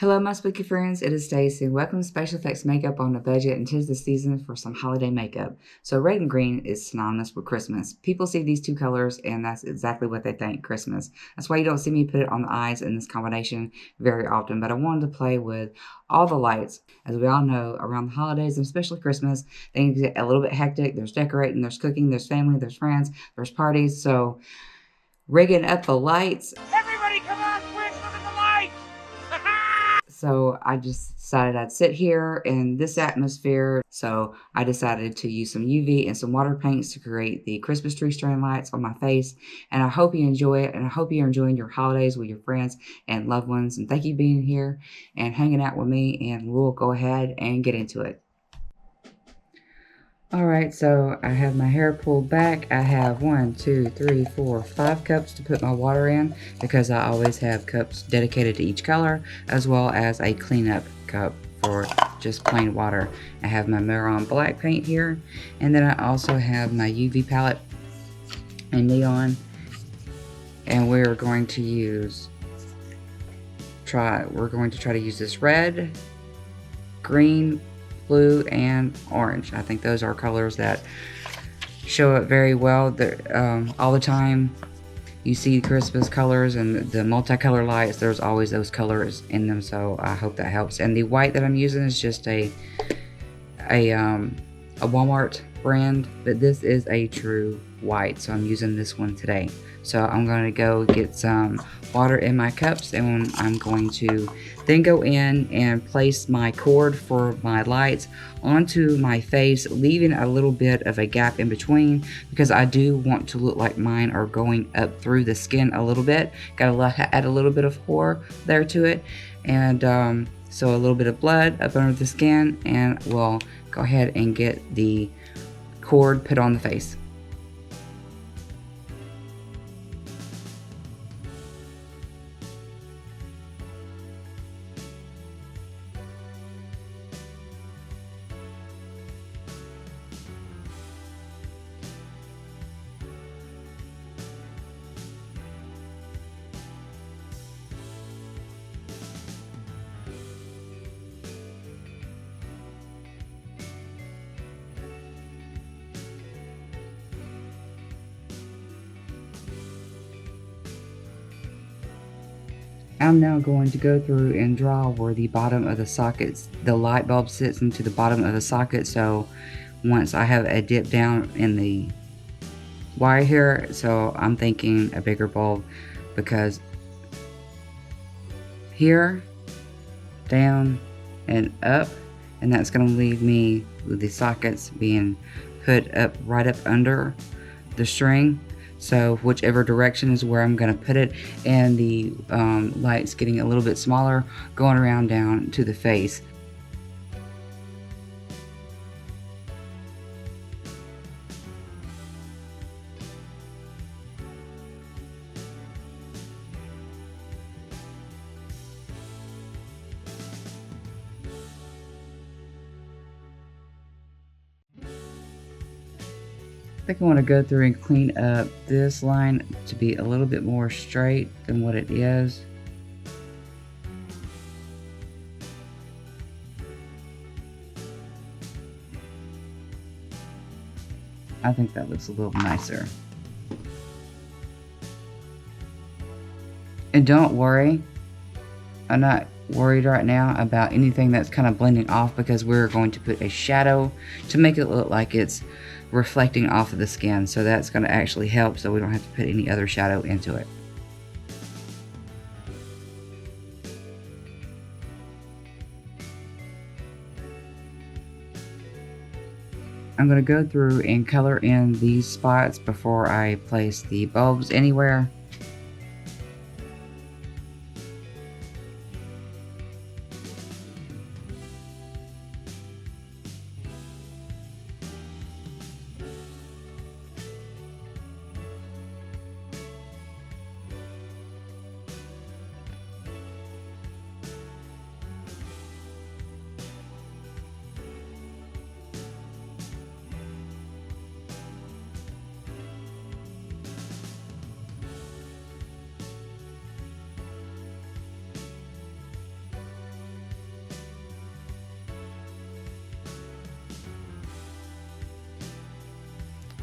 Hello, my spooky friends. It is Stacy. Welcome to Special Effects Makeup on a Budget, and 'tis the season for some holiday makeup. So red and green is synonymous with Christmas. People see these two colors, and that's exactly what they think Christmas. That's why you don't see me put it on the eyes in this combination very often, but I wanted to play with all the lights. As we all know, around the holidays, and especially Christmas, things get a little bit hectic. There's decorating, there's cooking, there's family, there's friends, there's parties. So rigging up the lights. Everybody come on quick, look at the lights! So I just decided I'd sit here in this atmosphere. So I decided to use some UV and some water paints to create the Christmas tree strand lights on my face. And I hope you enjoy it. And I hope you're enjoying your holidays with your friends and loved ones. And thank you for being here and hanging out with me. And we'll go ahead and get into it. All right, so I have my hair pulled back. I have 1, 2, 3, 4, 5 cups to put my water in because I always have cups dedicated to each color, as well as a cleanup cup for just plain water. I have my Mehron black paint here, and then I also have my UV palette and neon, and we're going to try to use this red, green, blue, and orange. I think those are colors that show it very well. All the time you see Christmas colors and the multicolor lights, there's always those colors in them, so I hope that helps. And the white that I'm using is just a Walmart brand, but this is a true white, so I'm using this one today. So I'm going to go get some water in my cups, and I'm going to then go in and place my cord for my lights onto my face, leaving a little bit of a gap in between because I do want to look like mine are going up through the skin a little bit. Gotta add a little bit of horror there to it, and so a little bit of blood up under the skin, and we'll go ahead and get the cord put on the face. I'm now going to go through and draw where the bottom of the sockets, the light bulb sits into the bottom of the socket. So once I have a dip down in the wire here, so I'm thinking a bigger bulb because here, down, and up, and that's going to leave me with the sockets being put up right up under the string. So whichever direction is where I'm going to put it, and the lights getting a little bit smaller going around down to the face. I think I want to go through and clean up this line to be a little bit more straight than what it is. I think that looks a little nicer. And don't worry, I'm not worried right now about anything that's kind of blending off because we're going to put a shadow to make it look like it's reflecting off of the skin. So that's going to actually help so we don't have to put any other shadow into it. I'm going to go through and color in these spots before I place the bulbs anywhere.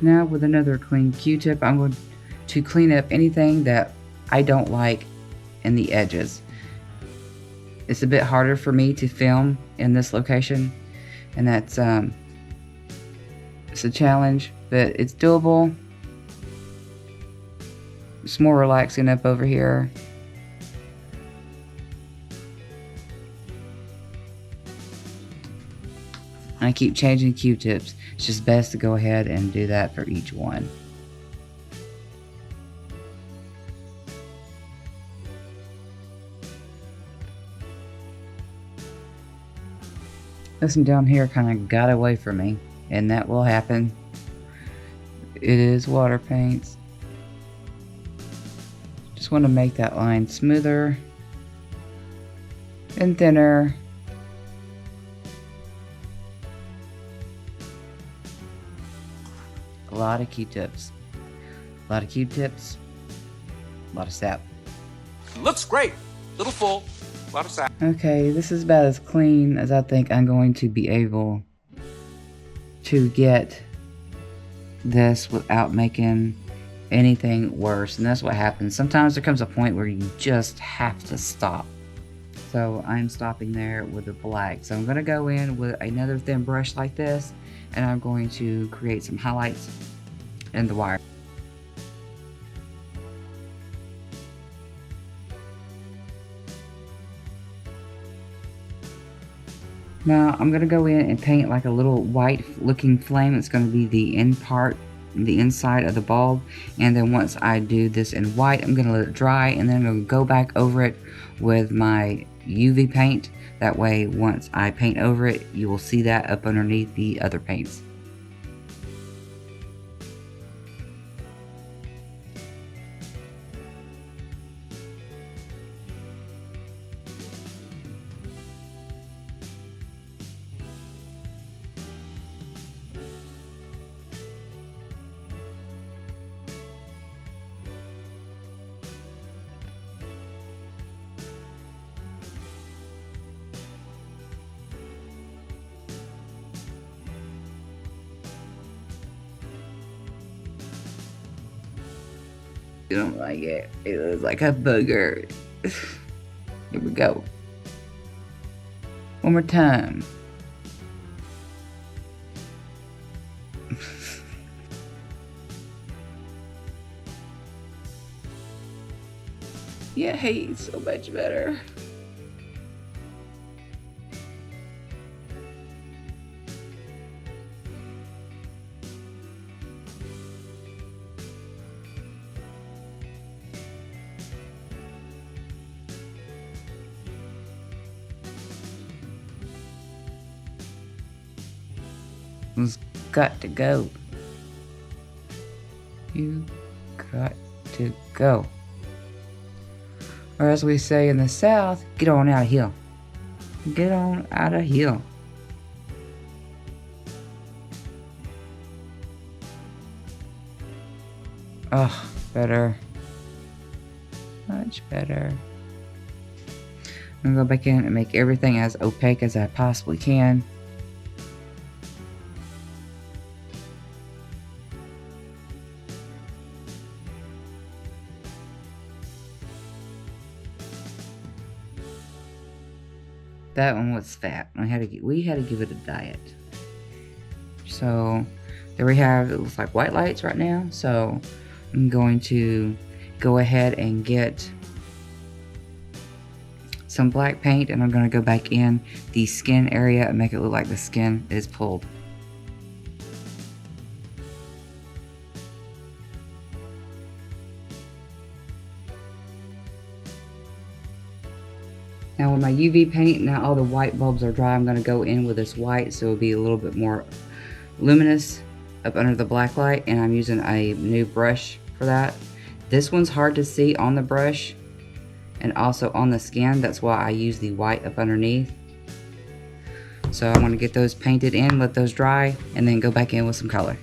Now with another clean Q-tip, I'm going to clean up anything that I don't like in the edges. It's a bit harder for me to film in this location, and that's it's a challenge, but it's doable. It's more relaxing up over here. I keep changing Q-tips. It's just best to go ahead and do that for each one. This one down here kind of got away from me, and that will happen. It is water paints. Just want to make that line smoother and thinner. A lot of Q-tips. A lot of Q-tips. A lot of sap. Looks great. Little full. A lot of sap. Okay, this is about as clean as I think I'm going to be able to get this without making anything worse. And that's what happens. Sometimes there comes a point where you just have to stop. So I'm stopping there with the black. So I'm going to go in with another thin brush like this, and I'm going to create some highlights in the wire. Now I'm going to go in and paint like a little white looking flame. It's going to be the end part, the inside of the bulb. And then once I do this in white, I'm going to let it dry, and then I'm going to go back over it with my UV paint. That way once I paint over it, you will see that up underneath the other paints. You don't like it. It looks like a booger. Here we go. One more time. Yeah, hey, so much better. It's got to go. You got to go. Or as we say in the South, get on out of here. Get on out of here. Oh, better. Much better. I'm gonna go back in and make everything as opaque as I possibly can. That one was fat. We had to give it a diet. So there we have, it looks like white lights right now. So I'm going to go ahead and get some black paint, and I'm going to go back in the skin area and make it look like the skin is pulled. Now with my UV paint, now all the white bulbs are dry, I'm going to go in with this white so it'll be a little bit more luminous up under the black light, and I'm using a new brush for that. This one's hard to see on the brush and also on the skin. That's why I use the white up underneath. So I want to get those painted in, let those dry, and then go back in with some color.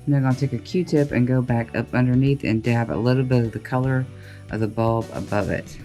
And I'm going to take a Q-tip and go back up underneath and dab a little bit of the color of the bulb above it.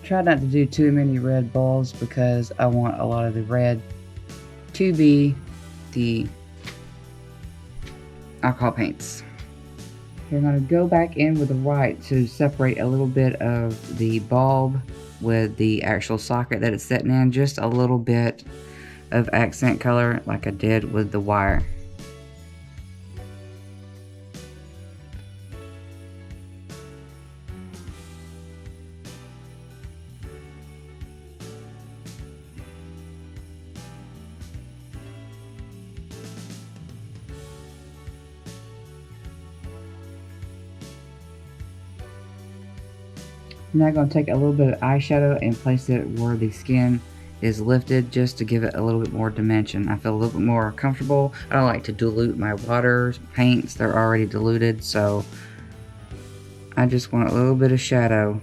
Try not to do too many red balls because I want a lot of the red to be the alcohol paints. You're going to go back in with the white to separate a little bit of the bulb with the actual socket that it's sitting in, just a little bit of accent color like I did with the wire. Now I'm going to take a little bit of eyeshadow and place it where the skin is lifted just to give it a little bit more dimension. I feel a little bit more comfortable. I don't like to dilute my water paints. They're already diluted, so I just want a little bit of shadow.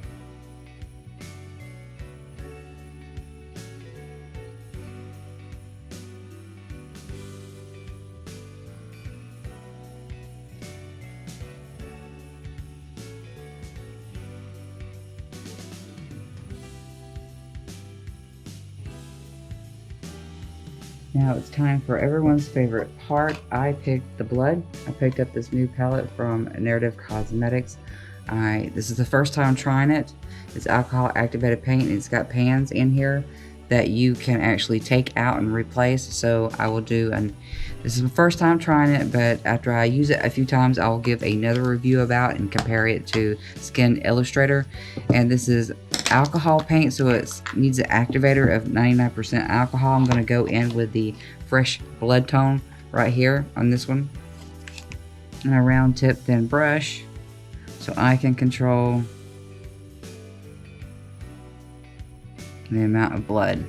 Now it's time for everyone's favorite part. I picked the blood. I picked up this new palette from Narrative Cosmetics. This is the first time trying it. It's alcohol activated paint, and it's got pans in here that you can actually take out and replace. So I will do, and this is the first time trying it, but after I use it a few times, I will give another review about and compare it to Skin Illustrator. And this is alcohol paint, so it needs an activator of 99% alcohol. I'm going to go in with the fresh blood tone right here on this one, and a round tip thin brush so I can control the amount of blood.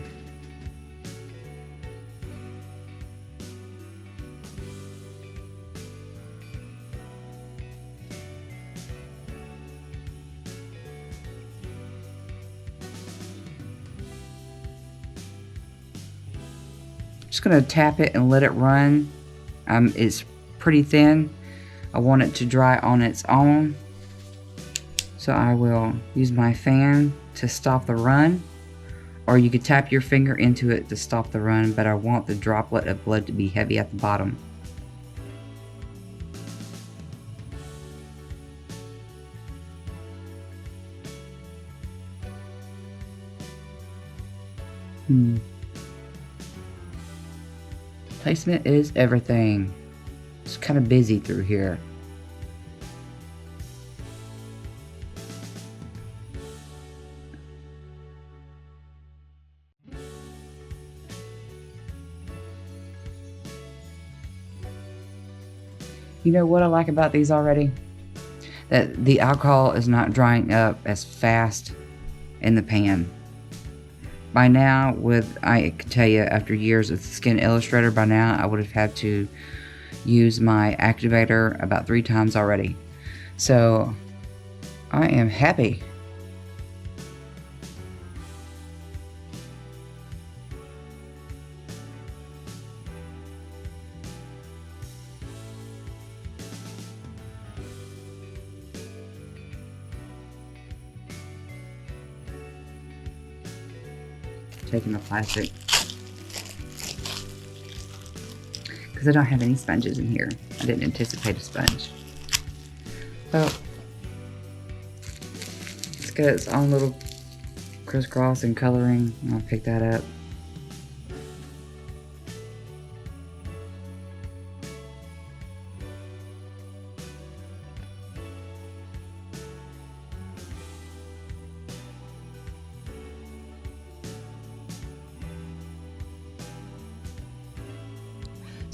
Just gonna tap it and let it run. It's pretty thin. I want it to dry on its own, so I will use my fan to stop the run, or you could tap your finger into it to stop the run, but I want the droplet of blood to be heavy at the bottom. Placement is everything. It's kind of busy through here. You know what I like about these already? That the alcohol is not drying up as fast in the pan. By now, I can tell you, after years of Skin Illustrator, by now I would have had to use my activator about 3 times already. So I am happy. Taking the plastic because I don't have any sponges in here. I didn't anticipate a sponge. So it's got its own little crisscross and coloring. I'll pick that up.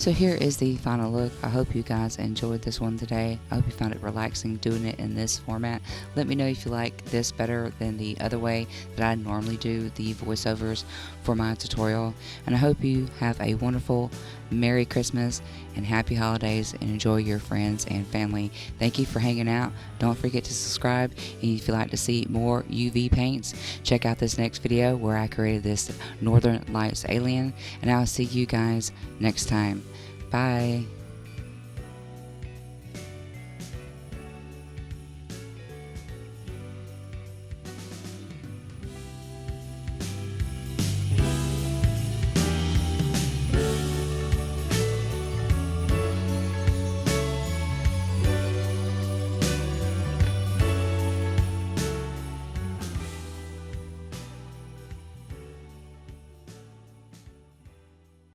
So here is the final look. I hope you guys enjoyed this one today. I hope you found it relaxing doing it in this format. Let me know if you like this better than the other way that I normally do the voiceovers for my tutorial. And I hope you have a wonderful Merry Christmas and Happy Holidays, and enjoy your friends and family. Thank you for hanging out. Don't forget to subscribe, and if you'd like to see more UV paints, check out this next video where I created this Northern Lights alien, and I'll see you guys next time. Bye.